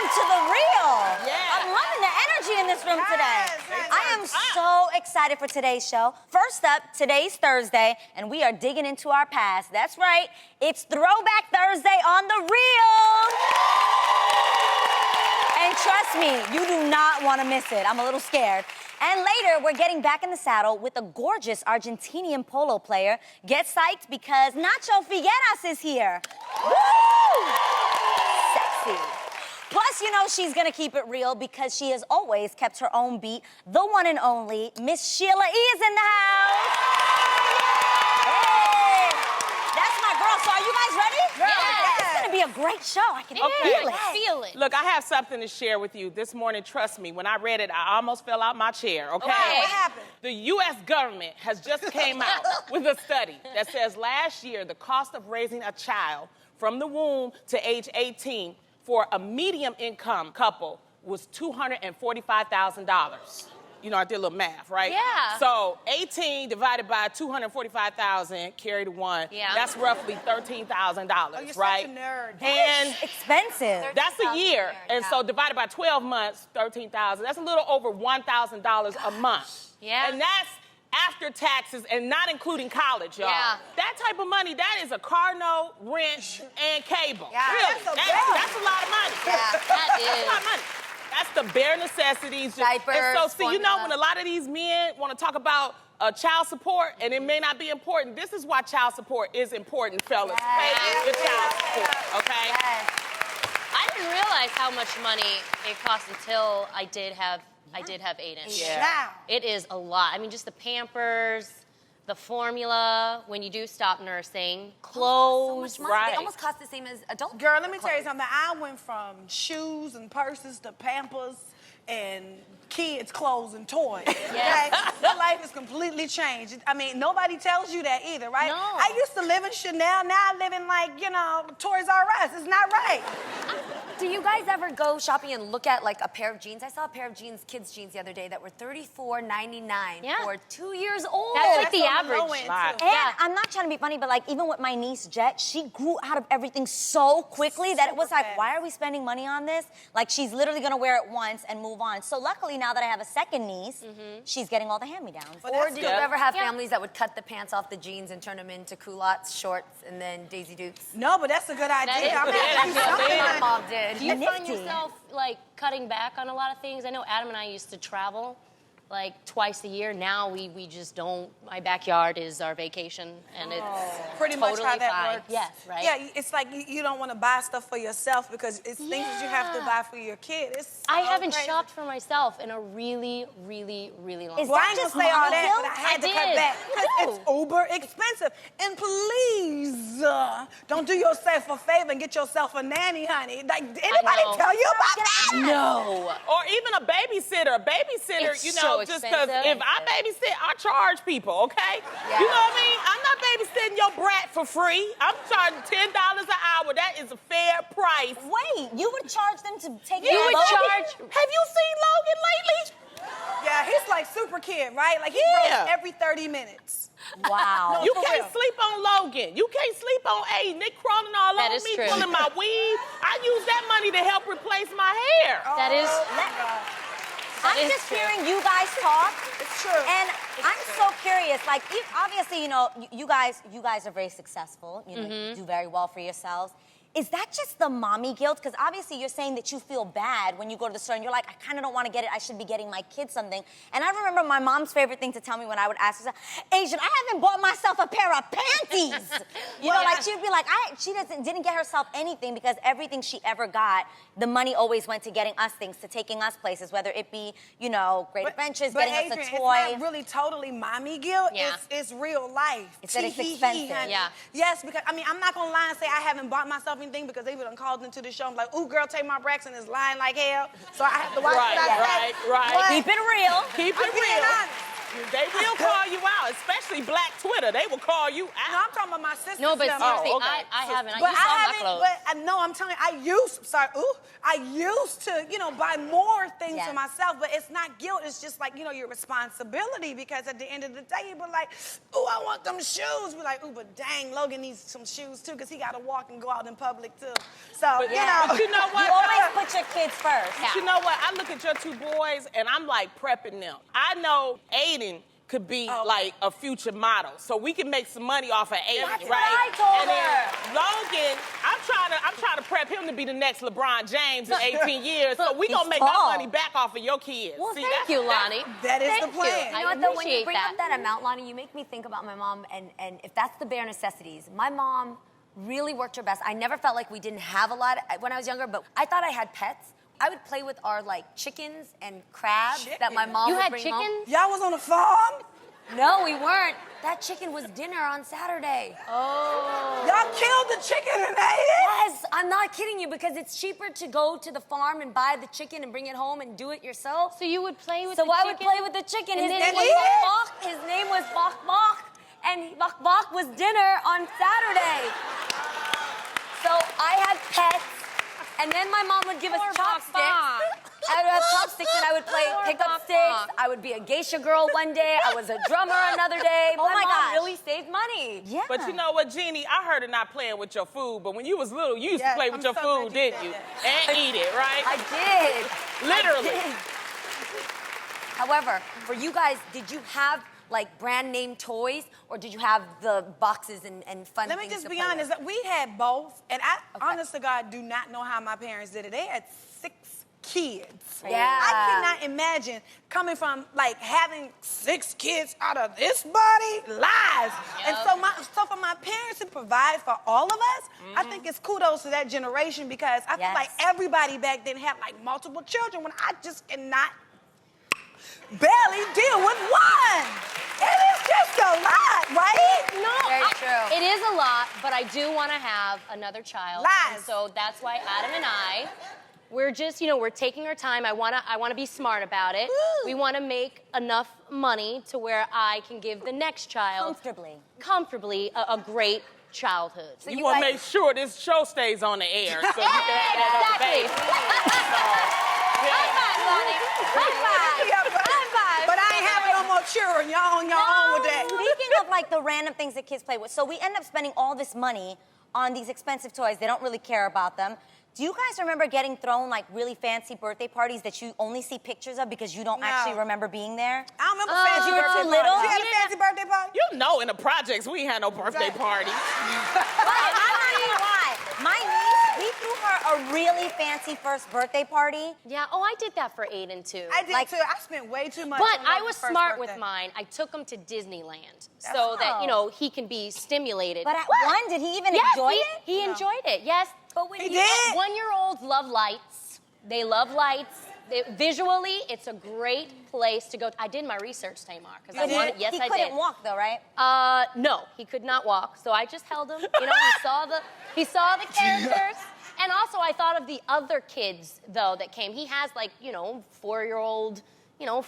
Welcome to The Real. Yeah. I'm loving the energy in this room today. Yes. I am so excited for today's show. First up, today's Thursday, and we are digging into our past. That's right, it's Throwback Thursday on The Real. And trust me, you do not want to miss it. I'm a little scared. And later, we're getting back in the saddle with a gorgeous Argentinian polo player. Get psyched because Nacho Figueras is here. Woo! Sexy. Plus, you know she's gonna keep it real because she has always kept her own beat. The one and only Miss Sheila E is in the house. Hey! That's my girl. So are you guys ready? Yeah. It's gonna be a great show. I can feel it. Feel it. Look, I have something to share with you. This morning, trust me, when I read it, I almost fell out my chair, okay? What happened? The U.S. government has just came out with a study that says last year, the cost of raising a child from the womb to age 18 for a medium-income couple was $245,000. You know, I did a little math, right? Yeah. So 18 divided by 245,000, carry the one. Yeah. That's roughly $13,000, you're such right? a nerd. And Expensive. that's a year. And so divided by 12 months, 13,000. That's a little over $1,000 a month. Yeah. And that's after taxes and not including college, y'all. Yeah. That type of money, that is a car note, rent, and cable. Yeah, Really. that's a That's a lot of money. That That's a is. lot of money. That's the bare necessities. Diapers, And so, see, you know, formula. when a lot of these men want to talk about child support, and it may not be important, this is why child support is important, fellas. Pay your child support, okay? I didn't realize how much money it cost until I did have Aiden. Yeah. Now. It is a lot. I mean, just the Pampers, the formula, when you do stop nursing, clothes. Right. They almost cost the same as adult. Girl, let me tell you something. I went from shoes and purses to Pampers and kids' clothes and toys. Yes. Okay? My life has completely changed. I mean, nobody tells you that either, right? No. I used to live in Chanel. Now I live in, like, you know, Toys R Us. It's not right. Do you guys ever go shopping and look at like a pair of jeans? I saw a pair of jeans, kids' jeans, the other day that were $34.99 Yeah. for 2 years old. That's like the on average. low end, Right. too. And Yeah. I'm not trying to be funny, but like even with my niece Jet, she grew out of everything so quickly that it was Super like, fast. why are we spending money on this? Like she's literally gonna wear it once and move on. So luckily now that I have a second niece, she's getting all the hand-me-downs. But Or that's did good. you ever have Yeah. families that would cut the pants off the jeans and turn them into culottes, shorts, and then Daisy Dukes? No, but that's a good idea. is I'm good. gonna do That's something. good. My mom did. Do you find Nifty. yourself like cutting back on a lot of things? I know Adam and I used to travel like twice a year. Now we just don't. My backyard is our vacation, and it's Pretty much totally how that fine. works. Yes, right. Yeah, it's like you don't want to buy stuff for yourself because it's things that you have to buy for your kid. It's I so haven't crazy. shopped for myself in a really, really, really long Is time. Well, that I ain't just gonna say all mommy that, guilt? but I had I to cut did. back because it's uber expensive. And please, don't do yourself a favor and get yourself a nanny, honey. Like, did anybody know. tell you about that? No. Or even a babysitter. A babysitter, It's you so know, just because expensive. if I babysit, I charge people, okay? Yeah. You know what I mean? I'm not babysitting your brat for free. I'm charging $10 an hour. That is a fair price. Wait, you would charge them to take You care of would Logan? charge. Have you seen Logan lately? Yeah, he's like super kid, right? Like he Yeah. grows every 30 minutes. Wow. You for can't real. sleep on Logan. You can't sleep on Aiden. They crawling all That over is me, true. pulling my weave. I use that money to help replace my hair. That is. I'm is just true. hearing you guys talk. It's true. And I'm so curious. Like, obviously, you know, you guys are very successful. You know, you do very well for yourselves. Is that just the mommy guilt? Because obviously you're saying that you feel bad when you go to the store and you're like, I kind of don't want to get it. I should be getting my kids something. And I remember my mom's favorite thing to tell me when I would ask her, Asian, I haven't bought myself a pair of panties. You know, like she'd be like, she didn't get herself anything because everything she ever got, the money always went to getting us things, to taking us places, whether it be, you know, great adventures, getting Adrian, us a toy. It's not really totally mommy guilt. Yeah. It's real life. It's that it's Tee-hee-hee, expensive. honey. Yeah. Yes, because I mean I'm not gonna lie and say I haven't bought myself anything because they would have called into the show. I'm like, ooh, girl, take my Braxton is lying like hell. So I have to watch what I say. Right. But Keep it real. Keep I'm it being real. honest. They will call you out, especially Black Twitter. They will call you No, out. I'm talking about my sister. No, but seriously, Oh, okay. I haven't. But I used all I my haven't. clothes. But I know I'm telling you, I used to, you know, buy more things Yeah. for myself. But it's not guilt. It's just like, you know, your responsibility. Because at the end of the day, you be like, ooh, I want them shoes. Be like, ooh, but dang, Logan needs some shoes too, because he got to walk and go out in public too. So But you know, you know what? You always put your kids first. But you know what? I look at your two boys and I'm like prepping them. I know Aiden could be like a future model, so we can make some money off of Aiden, That's right? what I told and then her. Logan, I'm trying to prep him to be the next LeBron James in 18 years. So we gonna make tall. our money back off of your kids. Well, See, thank you, Lonnie. That is the Thank plan. you. You know I what, though, when you appreciate bring that. up that amount, Lonnie, you make me think about my mom, and if that's the bare necessities, my mom really worked her best. I never felt like we didn't have a lot when I was younger, but I thought I had pets. I would play with our, like, chickens and crabs that my mom You would had bring chickens? home. Y'all was on a farm? No, we weren't. That chicken was dinner on Saturday. Y'all killed the chicken and ate it? Yes, I'm not kidding you, because it's cheaper to go to the farm and buy the chicken and bring it home and do it yourself. So you would play with So the I chicken? would play with the chicken. His And name then was eat it? Bok Bok. His name was Bok Bok. And Bok Bok was dinner on Saturday. So I had pets, and then my mom would give us Poor Bok chopsticks. Bok. I would have chopsticks, and I would play Poor pick up Bok sticks. Bok. I would be a geisha girl one day. I was a drummer another day. Oh my mom gosh. really saved money. Yeah. But you know what, Jeannie? I heard her not playing with your food, but when you was little, you used to Yes, play with I'm your so food, glad you didn't you? said And eat it, right? I did. Literally. I did. However, for you guys, did you have like brand name toys, or did you have the boxes and fun Let me things just to be play honest. with? We had both, and I, honest to God, do not know how my parents did it. They had 6 kids. Yeah. I cannot imagine coming from like having 6 kids out of this body. Lies. And so for my parents to provide for all of us, I think it's kudos to that generation, because I feel Yes. like everybody back then had like multiple children when I just cannot barely deal with one. It is just a lot, right? No, Very true. It is a lot, but I do want to have another child. Lies. And so that's why Adam and I, we're just, we're taking our time. I want to be smart about it. Woo. We want to make enough money to where I can give the next child comfortably a great childhood. So You you want to guys- make sure this show stays on the air so you can have that other baby. High five, Lonnie. High five. Yeah, but I ain't having no more children. Y'all on your own with that. Speaking of like the random things that kids play with, so we end up spending all this money on these expensive toys. They don't really care about them. Do you guys remember getting thrown like really fancy birthday parties that you only see pictures of because you don't No. actually remember being there? I don't remember fancy you were birthday too little? parties. You had a fancy birthday party? You know, in the projects, we ain't had no birthday parties. I'm not gonna lie. My niece, we threw her a really fancy first birthday party. Yeah, I did that for Aiden too. I did Like- too. I spent way too much. But on I Logan's was first smart birthday. with mine. I took him to Disneyland so that, he can be stimulated. But at one, did he even Yes, enjoy he, it? he enjoyed it, yes. But when He you did? 1-year-olds love lights. They love lights. Visually, it's a great place to go. I did my research, Tamar, because I did? wanted. Yes, he I couldn't did. walk though, right? No, he could not walk. So I just held him. He saw the characters. And also, I thought of the other kids though that came. He has 4-year-old,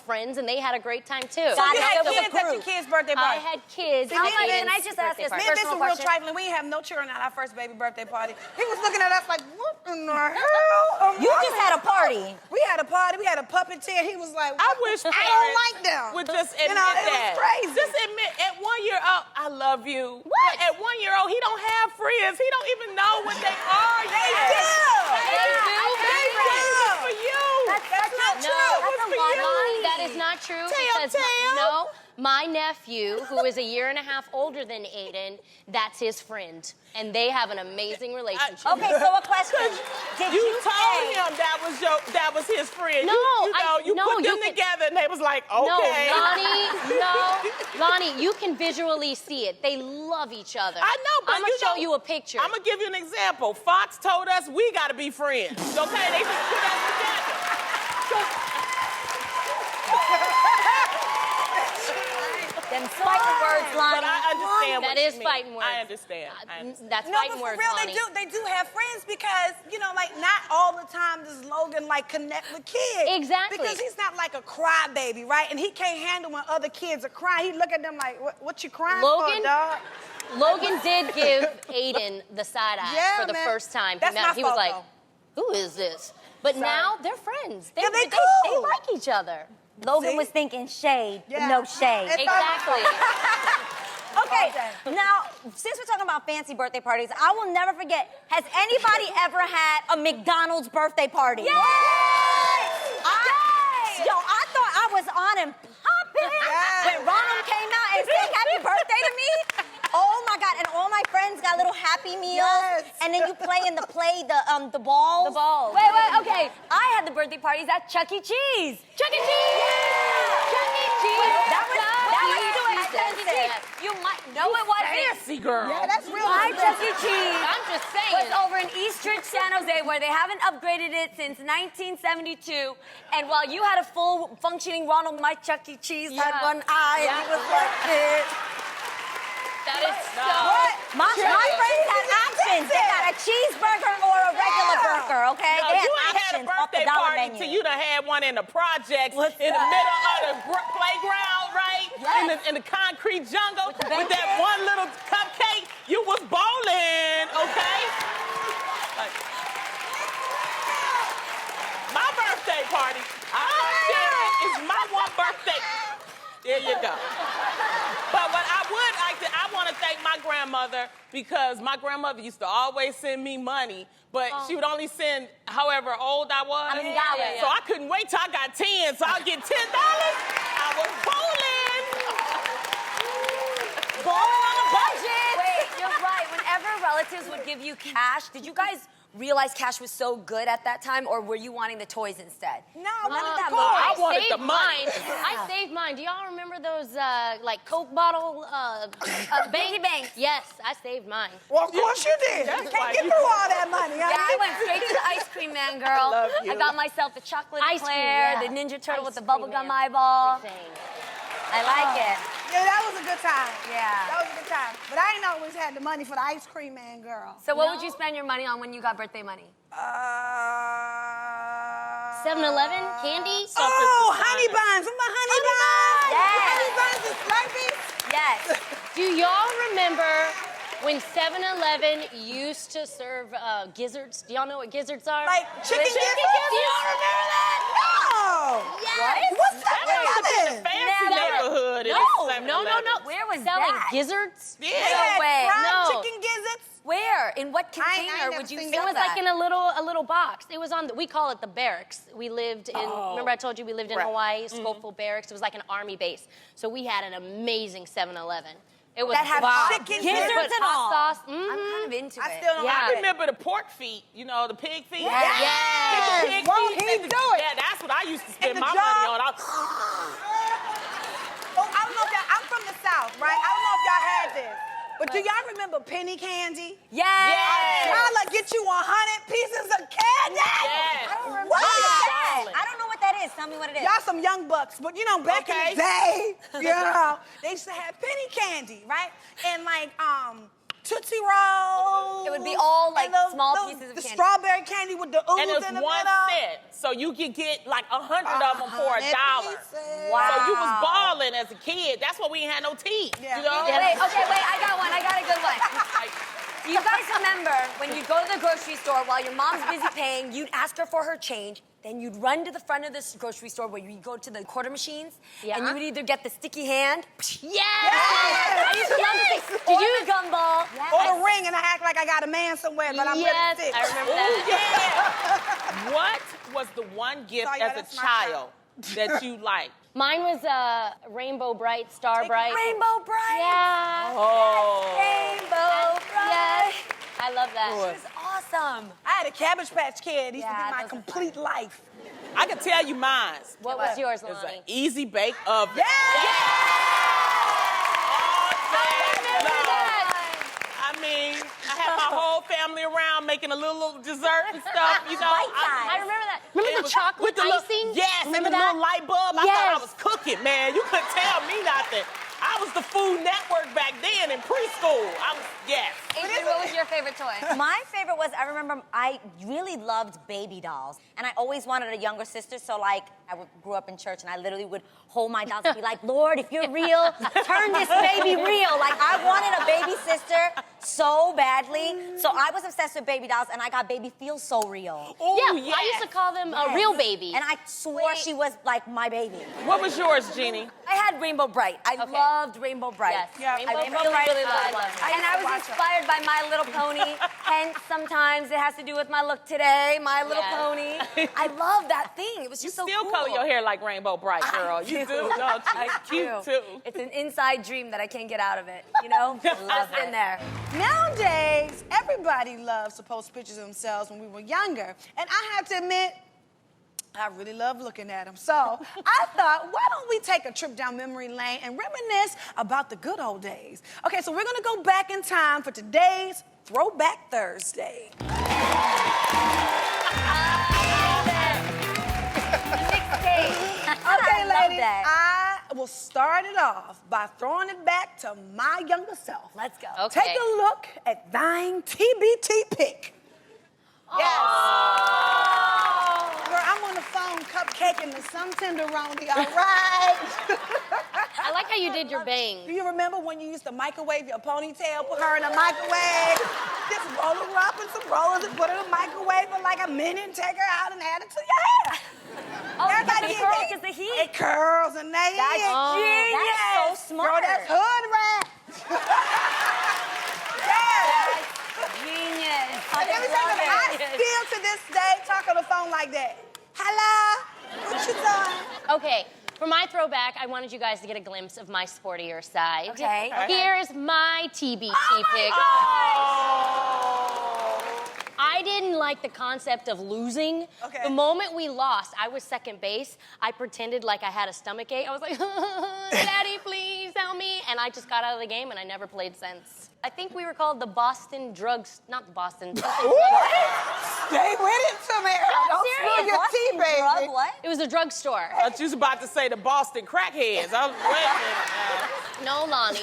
friends, and they had a great time too. So God, you that had was a kids at your group. kids' birthday I party? had kids. How at about- Aiden's can I just ask birthday this party. Me and this personal is real question? trifling. We ain't have no children at our first baby birthday party. He was looking at us like, what in the hell? You just had a party. We had a party. We had a puppeteer. He was like, I wish I don't parents like them. would just admit You know, it that. was crazy. Just admit, at 1 year old, I love you. What? But at 1 year old, he don't have friends. He don't even know what they are They yet. do. They do. It's for you. That's not No, true. It's for you. Lonnie, that is not true. because Tell. No, my nephew, who is a year and a half older than Aiden, that's his friend, and they have an amazing relationship. Okay, so a question. Did You you told say- him that was his friend. No, you no, put you them can- together, and they was like, okay. No, Lonnie, you can visually see it. They love each other. I know, but I'm gonna show you a picture. I'm gonna give you an example. Fox told us we gotta be friends. Okay, they just put us together. Them fighting words, Lonnie. But I understand what That you is mean. fighting words. I understand. That's No, fighting but for words, real, Lonnie. they do have friends because, not all the time does Logan, connect with kids. Exactly. Because he's not like a crybaby, right? And he can't handle when other kids are crying. He look at them like, what you crying Logan? for, dog? Logan did give Aiden the side eye Yeah, for the man. first time. That's my He was fault, like, though. who is this? But Sorry. now they're friends. Yeah, they they cool. like each other. Logan See? was thinking shade, Yeah. no shade. It's Exactly. Okay, All day. now, since we're talking about fancy birthday parties, I will never forget, has anybody ever had a McDonald's birthday party? Yes! Yo, I thought I was on and popping when Ronald came out and sang happy birthday to me. Oh my God, and all my friends got little Happy Meals. Yes. And then you play in the balls. The balls. Wait, okay. I had the birthday parties at Chuck E. Cheese. Chuck E. Cheese! Yeah! Chuck E. Cheese. That was too expensive. You might, no, it wasn't. Fancy girl. Yeah, that's real. My Chuck E. Cheese. I'm just saying. Was over in Eastridge, San Jose, where they haven't upgraded it since 1972. And while you had a full functioning Ronald, my Chuck E. Cheese had one eye, and he was like this. That is so. My friends had options. They got a cheeseburger or a regular burger, okay? No, They you had ain't had a options off the birthday dollar party menu. till you done had one in the projects, What's in the that? middle of the playground, right? Yes. In the concrete jungle the with that benches. one little cupcake. You was bowling, okay? Like, my birthday party. It's my one birthday. There you go. But what I would like to, I want to thank my grandmother because my grandmother used to always send me money, but she would only send however old I was. How many dollars? So I couldn't wait till I got 10, so I'll get $10. I was bowling. Balling on a budget. Wait, you're right. Whenever relatives would give you cash, did you guys realize cash was so good at that time, or were you wanting the toys instead? No, None of that cool. movie. I wanted saved the money. mine. I saved mine. Do y'all remember those like Coke bottle Piggy banks. Yes, I saved mine. Well, of course you did. That's You why can't get you- through all that money. Yeah, I went straight to the ice cream man, girl. love you. I got myself the chocolate Ice cream, eclair, yeah. the Ninja Turtle with the Ice cream, bubblegum man. eyeball. Everything. I like it. Yeah, that was a good time. Yeah. That was a good time. But I ain't always had the money for the ice cream man, girl. So what No? would you spend your money on when you got birthday money? 7-Eleven candy. Oh, honey buns. Remember honey buns? Yes. Honey buns and Slurpees? Yes. Do y'all remember when 7-Eleven used to serve gizzards? Do y'all know what gizzards are? Like chicken gizzards? Do y'all remember that? No. Yes. What's That was in 7-Eleven? the fancy Never. neighborhood. No. Where was Selling that? gizzards? Yeah. Yeah, way. fried No. chicken gizzards? Where? In what I ain't container never would you seen sell It was that? like in a little box. It was on. We call it the barracks. We lived in. Remember, I told you we lived in Right. Hawaii, Schofield Barracks. It was like an army base. So we had an amazing 7-Eleven. It was That had bomb. chicken gizzards Put and all. hot sauce. I'm kind of into I it. still don't Yeah. I have it. remember the pork feet, you know, the pig feet. Yes. Get the pig Won't feet he and the- do it? Yeah, that's what I used to spend the my jar? money on. Oh, I don't know if y'all, I'm from the South, right? I don't know if y'all had this. But do y'all remember penny candy? Yes. Tyler get you 100 pieces of candy. Yes. I don't remember What? that. I don't know what that is. Tell me what it is. Y'all some young bucks, but you know, back Okay. in the day, you know, they used to have penny candy, right? And like Tootsie Rolls. It would be all, like, and the- small the- pieces of the candy. strawberry candy with the ooze And it was in the one middle. cent. So you could get like 100 of them for $1. 100 pieces. Wow. So you was balling as a kid. That's why we ain't had no teeth. Yeah. You know? Wait, I got one. I got a good one. Like, Do you guys remember when you'd go to the grocery store while your mom's busy paying, you'd ask her for her change, then you'd run to the front of this grocery store where you go to the quarter machines, Yeah. and you would either get the sticky hand, Yes. I used to love this, or the gumball. Or the ring, and I act like I got a man somewhere, but I'm Yes, really sick. I remember oh, that. yeah. What was the one gift Sorry, as that's a my child that you liked? Mine was Rainbow Bright, Star Bright. Rainbow Bright. Yeah. Oh. Rainbow Bright. Yes. I love that. It was awesome. I had a Cabbage Patch Kid. It used to Yeah, be my those are complete life. I can tell you mine. What was yours, It was Lonnie? an easy bake oven. Yeah! All day remember long. that. I mean, I had my whole family around making a little dessert and stuff, you know. I remember that. Remember It the was- chocolate with the little- icing? Yes, Remember and the that? little light bulb. I thought I Yes. was cooking, man. You couldn't tell me nothing. I was the Food Network back then in preschool. Yes. Adrian, what was your favorite toy? My favorite was, I remember I really loved baby dolls. And I always wanted a younger sister, so like, grew up in church and I literally would hold my dolls and be like, Lord, if you're real, turn this baby real. Like, I wanted a baby sister so badly. So I was obsessed with baby dolls and I got baby feel so real. Oh, Yeah, yes. I used to call them a real baby. And I swore she was like my baby. What was yours, Jeannie? I had Rainbow Bright. I loved Rainbow Bright. Yes. Yeah. Rainbow I Bright really was loved fun. it. And I was inspired by My Little Pony. Hence, sometimes it has to do with my look today, My Little Yes. Pony. I love that thing. It was You just so still cool. color your hair like Rainbow Bright, girl. You do, don't you? I Cute, do. too. It's an inside dream that I can't get out of it, you know? Just in there. Nowadays, everybody loves to post pictures of themselves when we were younger. And I have to admit, I really love looking at them. So I thought, why don't we take a trip down memory lane and reminisce about the good old days? Okay, so we're gonna go back in time for today's Throwback Thursday. Okay, ladies, I will start it off by throwing it back to my younger self. Let's go. Okay. Take a look at thine TBT pic. Yes. Girl, I'm on the phone cupcaking to some tenderoni, all right? I like how you did your bangs. Do you remember when you used to microwave your ponytail, put her in a microwave, just roll her up in some rollers and put her in a microwave for like a minute and take her out and add it to your hair? Oh, Everybody the get curl that? because the heat. It curls and they That's genius. That's so smart. Girl, that's hood rat. Yes. Genius. Every time I still to this day talk on the phone like that. Hello? What you doing? Okay, for my throwback, I wanted you guys to get a glimpse of my sportier side. Okay. Here's my TBT pic. I didn't like the concept of losing. Okay. The moment we lost, I was second base. I pretended like I had a stomach ache. I was like, Daddy, please help me. And I just got out of the game and I never played since. I think we were called the Boston Drugs, not the Boston. Stay with it, Tamara. Don't spill your tea, baby. Drug what? It was a drugstore. I thought you was about to say the Boston crackheads. I was waiting. No, Lonnie.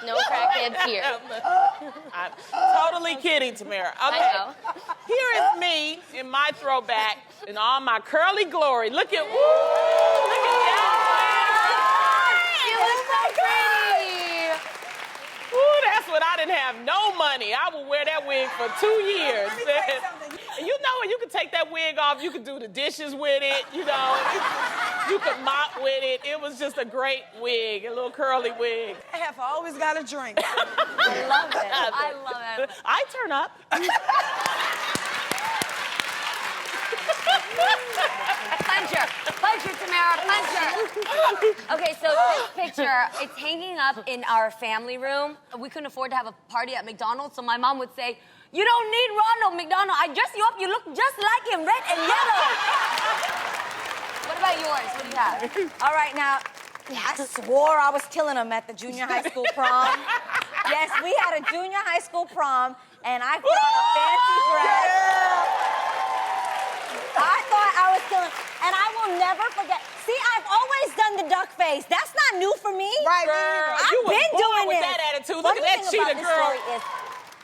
No crackheads here. I'm totally kidding, Tamara. Okay. I know. Here is me in my throwback in all my curly glory. Look at, woo! Look at that. You look so pretty. Ooh, that's when I didn't have no money. I would wear that wig for 2 years. Let me tell you something. And you know, you could take that wig off, you could do the dishes with it, you know, you could mop with it. It was just a great wig, a little curly wig. I have always got a drink. I love it. I love it. I turn up. Puncher. Puncher, Tamara. Puncher. Okay, so this picture, it's hanging up in our family room. We couldn't afford to have a party at McDonald's, so my mom would say, you don't need Ronald McDonald. I dress you up. You look just like him, red and yellow. What about yours? What do you have? All right, now, I swore I was killing them at the junior high school prom. Yes, we had a junior high school prom, and I put on a fancy dress. I thought I was killing, and I will never forget. See, I've always done the duck face. That's not new for me. Right, Girl, I've you was been born doing with this. that attitude. Look Funny at that thing cheetah about this girl. story is,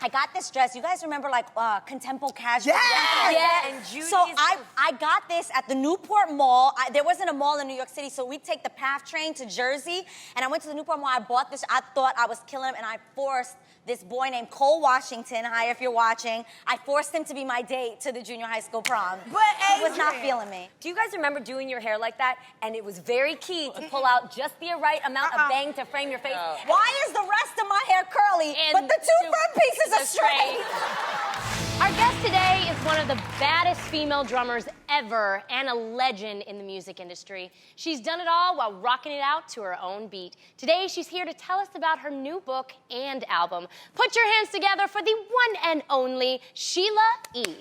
I got this dress. You guys remember like contempo casual? Yes! Yeah, and Judy's. So I got this at the Newport Mall. There wasn't a mall in New York City, so we'd take the PATH train to Jersey. And I went to the Newport Mall. I bought this. I thought I was killing him, and I forced this boy named Cole Washington, hi if you're watching, I forced him to be my date to the junior high school prom. But he was not Adrian. feeling me. Do you guys remember doing your hair like that? And it was very key to pull out just the right amount of bang to frame your face. Why is the rest of my hair curly, And but the two front pieces are straight. straight? Our guest today is one of the baddest female drummers ever and a legend in the music industry. She's done it all while rocking it out to her own beat. Today, she's here to tell us about her new book and album. Put your hands together for the one and only Sheila E.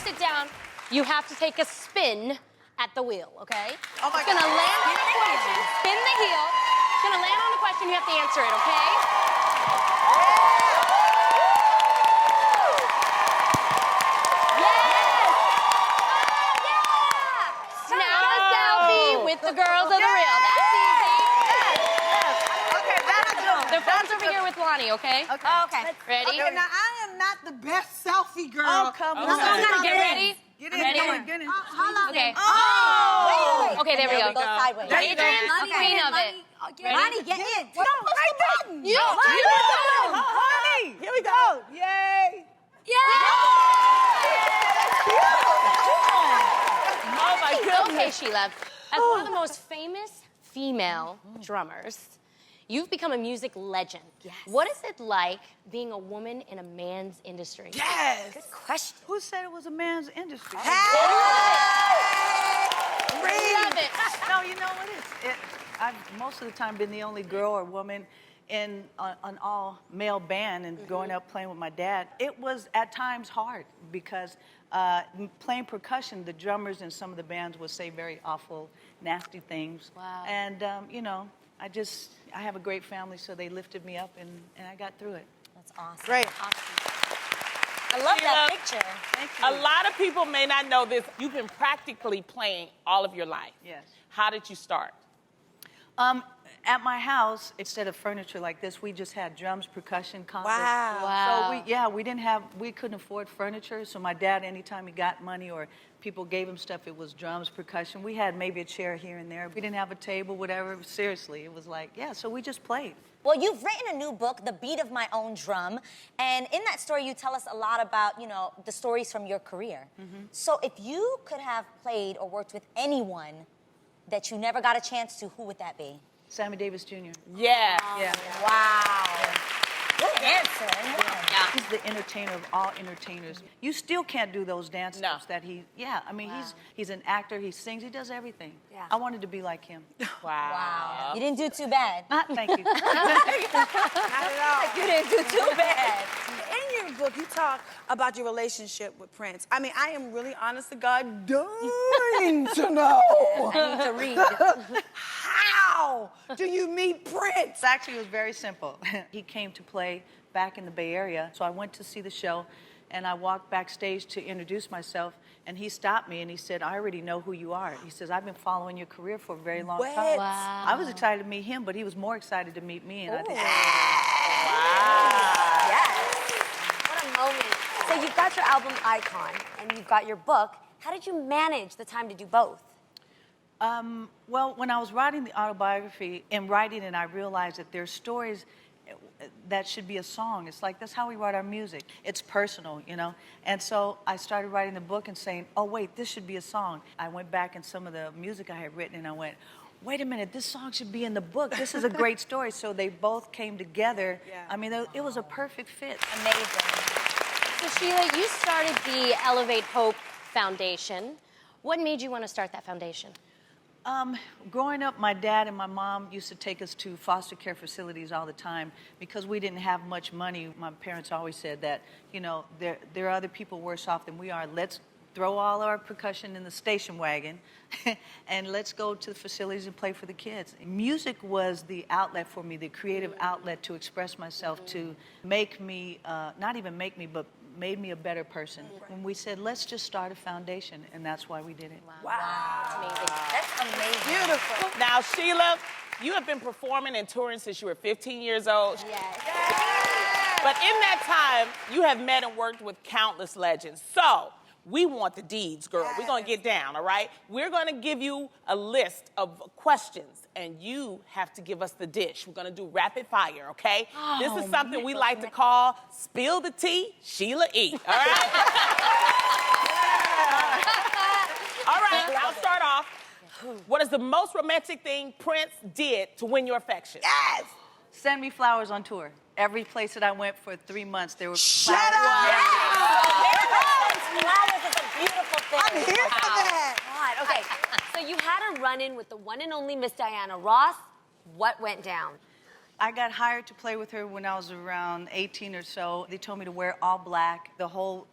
Sit down, you have to take a spin at the wheel, okay? Oh my it's gonna God. land on the question, spin the heel. It's gonna land on the question, you have to answer it, okay? Ronnie, okay? Okay. Ready? Okay, now I am not the best selfie girl. Oh, come on. Get ready. Get in, Ready? get in. Hold on. Okay. Wait. Okay, there we go. Go sideways. There you go. Adrian's the queen of it. Ronnie, get in. No, right button. You. Honey, here we go. Yay. Oh my goodness. Okay, Sheila. As one of the most famous female drummers, you've become a music legend. Yes. What is it like being a woman in a man's industry? Yes. Good question. Who said it was a man's industry? Love it. No, you know what I've most of the time been the only girl or woman in an all-male band and growing up playing with my dad. It was at times hard because playing percussion, the drummers in some of the bands would say very awful, nasty things. Wow. And, you know, I have a great family, so they lifted me up and I got through it. That's awesome. Great. I love that Sheila, picture. Thank you. A lot of people may not know this. You've been practically playing all of your life. Yes. How did you start? At my house, instead of furniture like this, we just had drums, percussion, congas. Wow. So we couldn't afford furniture. So my dad, anytime he got money or people gave him stuff, it was drums, percussion. We had maybe a chair here and there. We didn't have a table, whatever. Seriously, it was like, yeah, so we just played. Well, you've written a new book, The Beat of My Own Drum, and in that story you tell us a lot about, you know, the stories from your career. So if you could have played or worked with anyone that you never got a chance to, who would that be? Sammy Davis Jr. Yeah. Yeah. Wow. Good answer. Yeah. He's the entertainer of all entertainers. You still can't do those dance No. steps that I mean, he's an actor, he sings, he does everything. Yeah. I wanted to be like him. Wow. You didn't do too bad. Thank you. Not at all. You didn't do too bad. In your book, you talk about your relationship with Prince. I mean, I am really, honest to God, dying to know. I need to read. How do you meet Prince? Actually, it was very simple. He came to play back in the Bay Area, so I went to see the show, and I walked backstage to introduce myself, and he stopped me, and he said, I already know who you are. He says, I've been following your career for a very long What? time. Wow. I was excited to meet him, but he was more excited to meet me, and I think Yes. What a moment. So you've got your album Icon and you've got your book. How did you manage the time to do both? well, when I was writing the autobiography, in writing it, I realized that there's stories that should be a song. It's like, that's how we write our music. It's personal, you know? And so I started writing the book and saying, oh, wait, this should be a song. I went back in some of the music I had written and I went, wait a minute, this song should be in the book. This is a great story. So they both came together. Yeah. I mean, it was a perfect fit. Amazing. So Sheila, you started the Elevate Hope Foundation. What made you want to start that foundation? Growing up, my dad and my mom used to take us to foster care facilities all the time because we didn't have much money. My parents always said that, you know, there are other people worse off than we are. Let's throw all our percussion in the station wagon and let's go to the facilities and play for the kids. Music was the outlet for me, the creative outlet to express myself, to make me, not even make me, but made me a better person. And we said, let's just start a foundation, and that's why we did it. Wow. Amazing. That's amazing. Beautiful. Now, Sheila, you have been performing and touring since you were 15 years old. Yes. But in that time, you have met and worked with countless legends. So, we want the deeds, girl. We're going to get down, all right? We're going to give you a list of questions, and you have to give us the dish. We're going to do rapid fire, okay? This is something we like to call Spill the Tea, Sheila E, all right? All right, I'll start off. What is the most romantic thing Prince did to win your affection? Yes. Send me flowers on tour. Every place that I went for 3 months, there were Shut flowers. up. Flowers is a beautiful thing. I'm here for that. God, okay. So you had a run-in with the one and only Miss Diana Ross. What went down? I got hired to play with her when I was around 18 or so. They told me to wear all black. The whole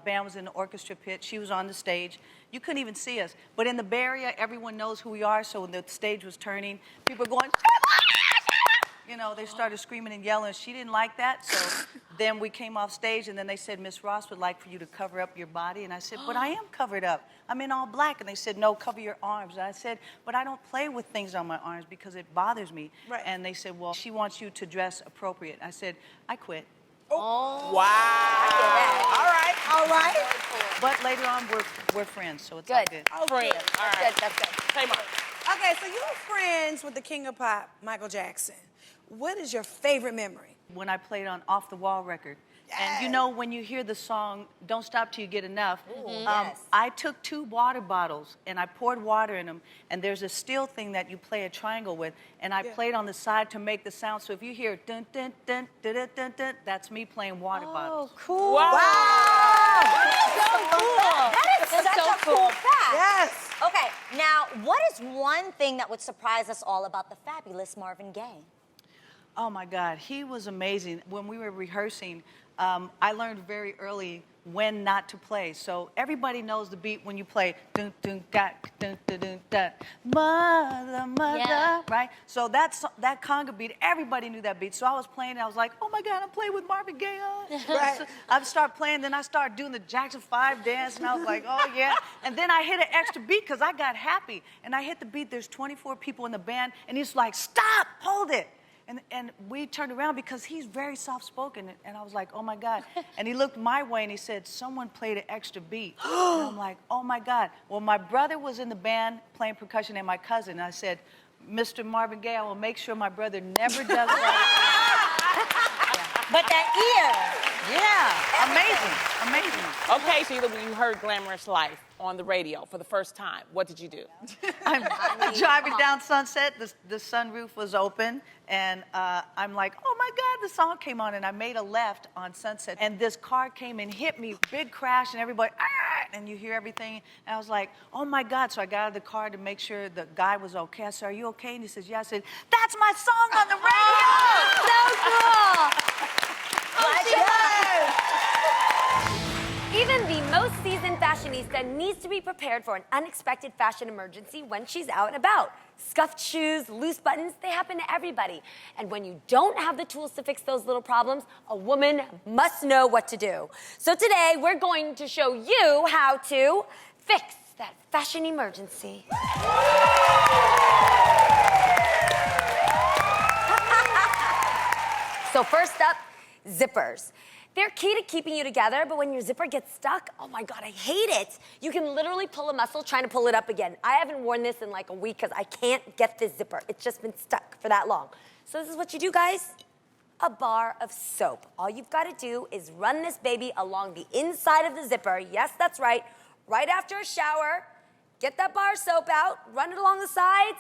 band was in the orchestra pit. She was on the stage. You couldn't even see us. But in the Bay Area, everyone knows who we are, so when the stage was turning, people were going, you know, they started screaming and yelling. She didn't like that, so then we came off stage, and then they said, Miss Ross would like for you to cover up your body. And I said, but I am covered up. I'm in all black. And they said, no, cover your arms. And I said, but I don't play with things on my arms because it bothers me. Right. And they said, well, she wants you to dress appropriate. I said, I quit. Oh. Wow. All right. All right. But later on, we're friends, so it's Good. all good. Friends. All right. That's good. Come on. Okay, so you're friends with the king of pop, Michael Jackson. What is your favorite memory? When I played on Off the Wall record. And you know, when you hear the song, Don't Stop Till You Get Enough, Yes. I took 2 water bottles and I poured water in them, and there's a steel thing that you play a triangle with, and I played on the side to make the sound. So if you hear dun dun dun dun dun dun, dun that's me playing water bottles. Cool. Wow. So cool. That is such so a cool fact. Yes. Okay, now what is one thing that would surprise us all about the fabulous Marvin Gaye? Oh my God, he was amazing. When we were rehearsing, I learned very early when not to play. So everybody knows the beat when you play dun dun dun dun dun dun dun, mother, mother, Yeah. right? So that conga beat, everybody knew that beat. So I was playing, and I was like, oh my God, I'm playing with Marvin Gaye. Right. So I start playing, then I started doing the Jackson 5 dance, and I was like, oh yeah. And then I hit an extra beat because I got happy, and I hit the beat. There's 24 people in the band, and he's like, stop, hold it. And we turned around because he's very soft-spoken, and I was like, oh my God. And he looked my way and he said, someone played an extra beat. And I'm like, oh my God. Well, my brother was in the band playing percussion, and my cousin. And I said, Mr. Marvin Gaye, I will make sure my brother never does that. But that ear. Yeah, amazing, amazing. Okay, Sheila, when you heard Glamorous Life on the radio for the first time, what did you do? I'm driving down Sunset, the sunroof was open, and I'm like, oh my God, the song came on, and I made a left on Sunset, and this car came and hit me, big crash, and everybody, and you hear everything, and I was like, oh my God, so I got out of the car to make sure the guy was okay. I said, are you okay? And he says, yeah. I said, that's my song on the radio! So cool. Even the most seasoned fashionista needs to be prepared for an unexpected fashion emergency when she's out and about. Scuffed shoes, loose buttons, they happen to everybody. And when you don't have the tools to fix those little problems, a woman must know what to do. So today, we're going to show you how to fix that fashion emergency. So first up, zippers. They're key to keeping you together, but when your zipper gets stuck, oh my God, I hate it. You can literally pull a muscle trying to pull it up again. I haven't worn this in like a week because I can't get this zipper. It's just been stuck for that long. So this is what you do, guys. A bar of soap. All you've got to do is run this baby along the inside of the zipper. Yes, that's right. Right after a shower, get that bar of soap out, run it along the sides.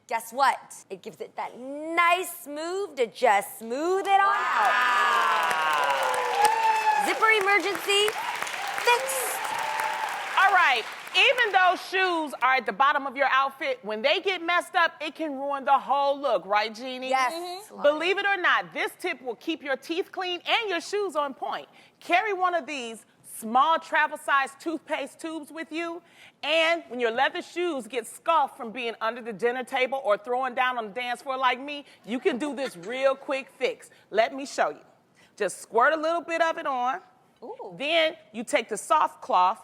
Guess what? It gives it that nice move to just smooth it on out. Zipper emergency fixed. All right, even though shoes are at the bottom of your outfit, when they get messed up, it can ruin the whole look, right, Jeannie? Yes. Believe it or not, this tip will keep your teeth clean and your shoes on point. Carry one of these small travel-sized toothpaste tubes with you, and when your leather shoes get scuffed from being under the dinner table or throwing down on the dance floor like me, you can do this real quick fix. Let me show you. Just squirt a little bit of it on. Ooh. Then you take the soft cloth,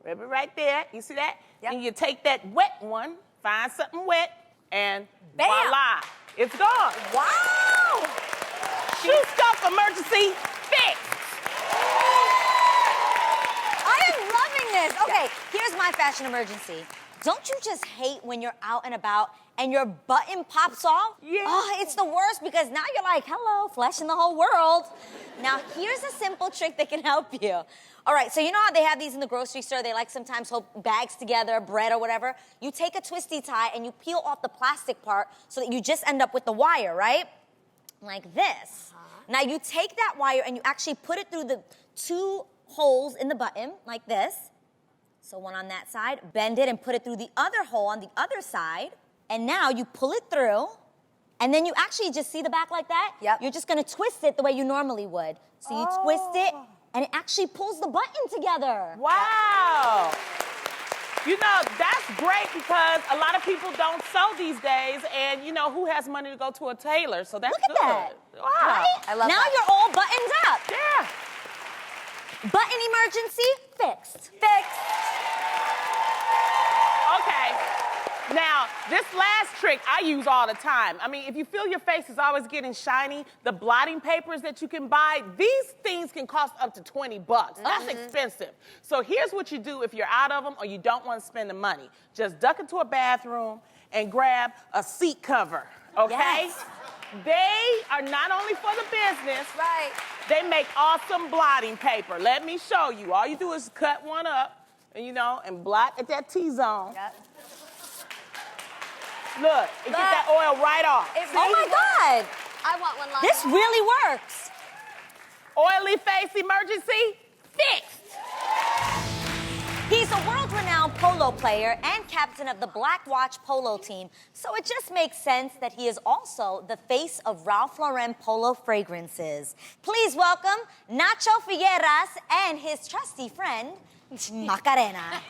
rub it right there. You see that? Yep. And you take that wet one, find something wet, and Bam. voila, it's gone. Wow! Shoe scuff emergency fixed. I am loving this. Okay, here's my fashion emergency. Don't you just hate when you're out and about and your button pops off? Yeah. Oh, it's the worst because now you're like, hello, flesh in the whole world. Now, here's a simple trick that can help you. All right, so you know how they have these in the grocery store? They like sometimes hold bags together, bread or whatever. You take a twisty tie and you peel off the plastic part so that you just end up with the wire, right? Like this. Now, you take that wire and you actually put it through the 2 holes in the button, like this. So one on that side, bend it and put it through the other hole on the other side. And now you pull it through, and then you actually just see the back like that? Yep. You're just gonna twist it the way you normally would. So you twist it, and it actually pulls the button together. Wow. You know, that's great because a lot of people don't sew these days, and you know who has money to go to a tailor, so that's Look at good. that. Wow. Right? I love now that. you're all buttoned up. Yeah. Button emergency fixed. Fixed. Okay. Now, this last trick I use all the time. I mean, if you feel your face is always getting shiny, the blotting papers that you can buy, these things can cost up to $20. That's expensive. So here's what you do if you're out of them or you don't want to spend the money. Just duck into a bathroom and grab a seat cover, okay? Yes. They are not only for the business, Right. they make awesome blotting paper. Let me show you. All you do is cut one up, and, you know, and blot at that T-zone. Yep. Look, it get that oil right off. It See? Oh my God. I want one like This really works. Oily face emergency, fixed. He's a world-renowned polo player and captain of the Black Watch polo team, so it just makes sense that he is also the face of Ralph Lauren polo fragrances. Please welcome Nacho Figueras and his trusty friend, Macarena.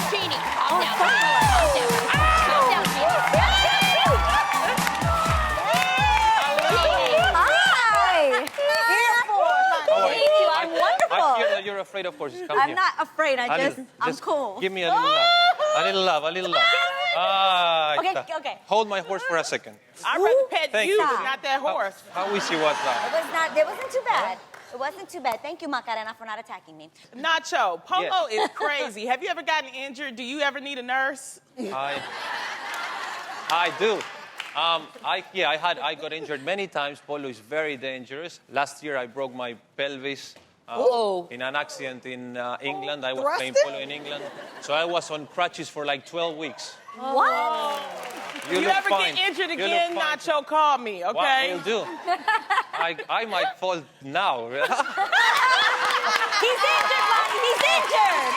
Jeannie, calm down. Calm down, Jeannie. Hi. How are Thank you. I'm wonderful. I hear that you're afraid of horses. Come I'm here. not afraid. A little. I'm Just cool. Give me a little love. A little love, a little love. Ah, Okay, ahí está. okay. Hold my horse for a second. I'd rather pet Thank you, you. but not that horse. How easy was that? It wasn't too bad. It wasn't too bad. Thank you, Macarena, for not attacking me. Nacho, polo Yes. is crazy. Have you ever gotten injured? Do you ever need a nurse? I do. I got injured many times. Polo is very dangerous. Last year, I broke my pelvis in an accident in England. I was playing polo in England. So I was on crutches for like 12 weeks. What? You look ever fine. get injured You look again, fine. Nacho, call me, What okay? will do? I might fall now. He's injured, Rocky. He's injured.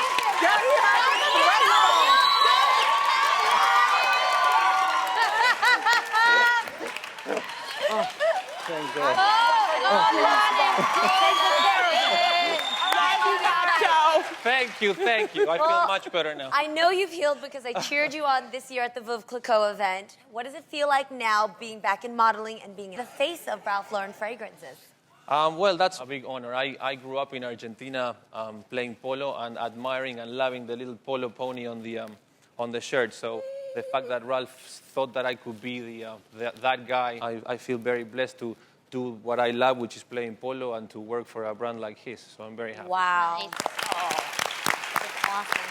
Thank God. Love you, Nacho. Thank you. I feel much better now. I know you've healed because I cheered you on this year at the Veuve Clicquot event. What does it feel like now being back in modeling and being the face of Ralph Lauren fragrances? Well, that's a big honor. I grew up in Argentina playing polo and admiring and loving the little polo pony on the shirt. So the fact that Ralph thought that I could be that guy, I feel very blessed to do what I love, which is playing polo, and to work for a brand like his. So I'm very happy. Wow. Nice. That's awesome.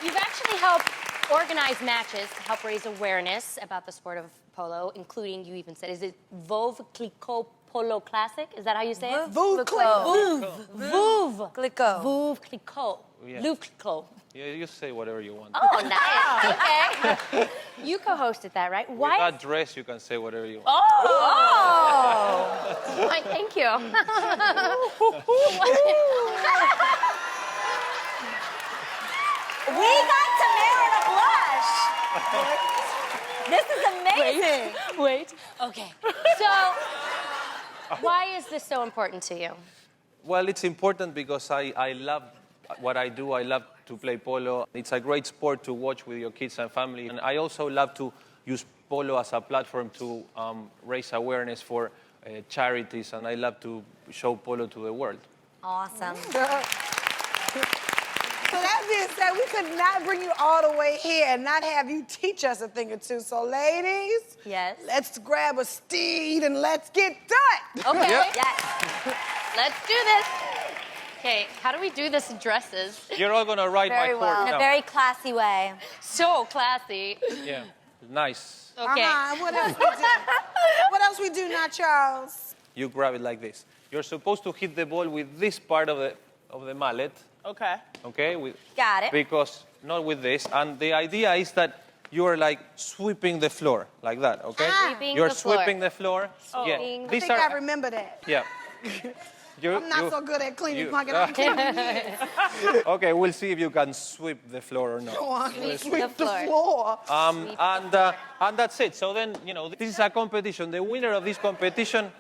You've actually helped organize matches to help raise awareness about the sport of polo, including, you even said, is it Veuve Clicquot Polo Classic? Is that how you say it? Veuve Clicquot. Veuve. Clicquot. Veuve Clicquot. Yeah. Veuve Clicquot. Yeah, you say whatever you want. Oh, nice. Okay. You co-hosted that, right? With Why? that dress, you can say whatever you want. Oh! Fine, thank you. We got Tamara to blush. This is amazing. Wait. Okay. So, why is this so important to you? Well, it's important because I love what I do. I love to play polo. It's a great sport to watch with your kids and family. And I also love to use polo as a platform to raise awareness for charities. And I love to show polo to the world. Awesome. So that being said, we could not bring you all the way here and not have you teach us a thing or two. So ladies, Yes. let's grab a steed and let's get done. Okay. Yep. Yes. Let's do this. Okay, how do we do this in dresses? You're all going to ride my Very horse well. In a now. very classy way. So classy. Yeah, nice. Okay. What else we do? What else we do, Nachos? You grab it like this. You're supposed to hit the ball with this part of the mallet, Okay. okay? Got it. Because not with this. And the idea is that you're like sweeping the floor like that, okay? Sweeping You're the floor. sweeping the floor. Yeah. Sweeping. I These think are I remember that. yeah. I'm not so good at cleaning you- pocket. I'm cleaning Okay, we'll see if you can sweep the floor or not. sweep the the floor. And that's it. So then, this is a competition. The winner of this competition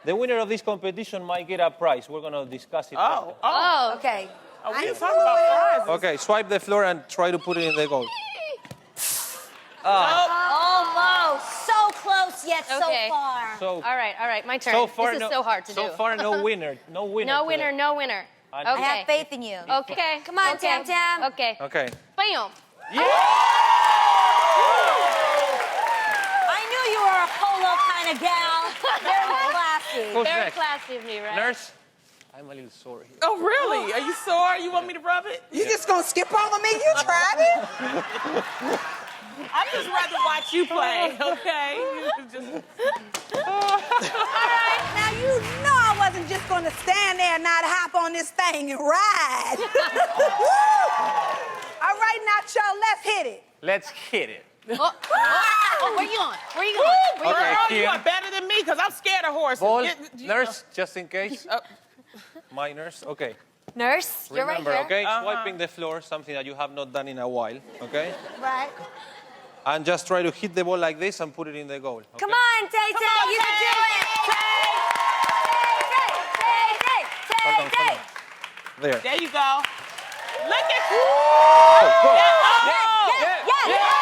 The winner of this competition might get a prize. We're going to discuss it. Oh, later. oh. Okay. Oh, we didn't talk about prizes. Okay, swipe the floor and try to put it in the goal. Almost. So close yet Okay. so far. So, All right, my turn. so far, this is no, so hard to do. So far, no winner. No winner. No today. winner, no winner. And- I Okay. have faith in you. Okay. Come on, okay. Tam Tam. Okay. Okay. Bam. I knew you were a polo kind of gal. Very classy. Who's Very next? classy of me, right? Nurse? I'm a little sore here. Oh, really? Are you sore? You want me to rub it? You just gonna skip over me? You tried it? I'd just rather watch you play, okay? Just- Now you know I wasn't just gonna stand there and not hop on this thing and ride. All right, Nacho, let's hit it. Let's hit it. Oh, where you going? Where you going? Where you Okay, Girl, Kim. you are better than me because I'm scared of horses. Ball, You- nurse, just in case. My nurse, okay. Nurse, you're right Remember, here. okay, swiping the floor, something that you have not done in a while, okay? Right. And just try to hit the ball like this and put it in the goal. Okay? Come on, Tay Tay, you can do it. Hold on, hold on. There. There you go. Look at you. Oh, go. Oh, Yeah, yeah, yeah.